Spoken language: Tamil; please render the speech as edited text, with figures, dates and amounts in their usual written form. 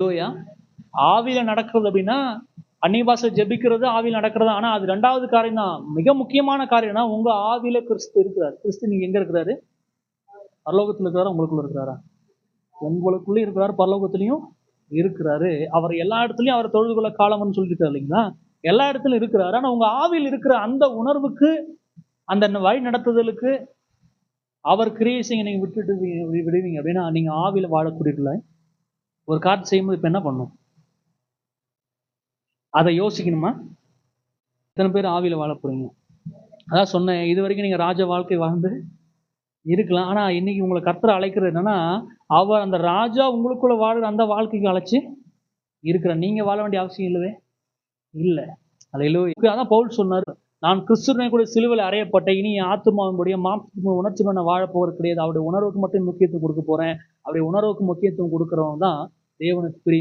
ஹalleluya. ஆவியில நடக்கிறது அப்படின்னா அந்நிய பாஷை ஜெபிக்கிறது ஆவியில நடக்கிறது. ஆனா அது 2வது காரியம் தான். மிக முக்கியமான காரியம்னா உங்க ஆவியில கிறிஸ்து இருக்கிறார். கிறிஸ்து நீங்க எங்க இருக்கிறாரு? பரலோகத்துல இருக்கிறாரா, உங்களுக்குள்ள இருக்கிறாரா? உங்களுக்குள்ள இருக்கிறாரு, பரலோகத்திலையும் இருக்கிறாரு. அவர் எல்லா இடத்துலயும் அவர் தொழுது கொள்ள காலம்னு சொல்லிட்டு இல்லைங்களா? எல்லா இடத்துலயும் இருக்கிறாரு. ஆனா உங்க ஆவியில் இருக்கிற அந்த உணர்வுக்கு, அந்த வழி நடத்துதலுக்கு அவர் கிரியை செய்ய நீங்க விட்டுட்டு விடுவீங்க அப்படின்னா நீங்க ஆவியில வாழக்கூடியதுல ஒரு காரியம் செய்யும்போது இப்ப என்ன பண்ணும்? அதை யோசிக்கணுமா? இத்தனை பேர் ஆவியில வாழ போறீங்க. அதான் சொன்னேன், இது வரைக்கும் நீங்க ராஜ வாழ்க்கை வாழ்ந்து இருக்கலாம். ஆனா இன்னைக்கு உங்களை கர்த்தர் அழைக்கிறது என்னன்னா, அவர் அந்த ராஜா உங்களுக்குள்ள வாழுற அந்த வாழ்க்கைக்கு அழைச்சு இருக்கிறார். நீங்க வாழ வேண்டிய அவசியம் இல்லவே இல்ல. அல்லேலூயா. அதான் பவுல் சொன்னாரு, நான் கிறிஸ்துவினை கூட சிலுவையில் அறையப்பட்ட இனி என் ஆத்துமாவினுடைய மாம்ச உணர்ச்சி நான் வாழ போகிறது கிடையாது. அவருடைய உணர்வுக்கு மட்டும் முக்கியத்துவம் கொடுக்க போறேன். அவருடைய உணர்வுக்கு முக்கியத்துவம் கொடுக்கிறவன் தான் தேவனுக்கு பிரியம்.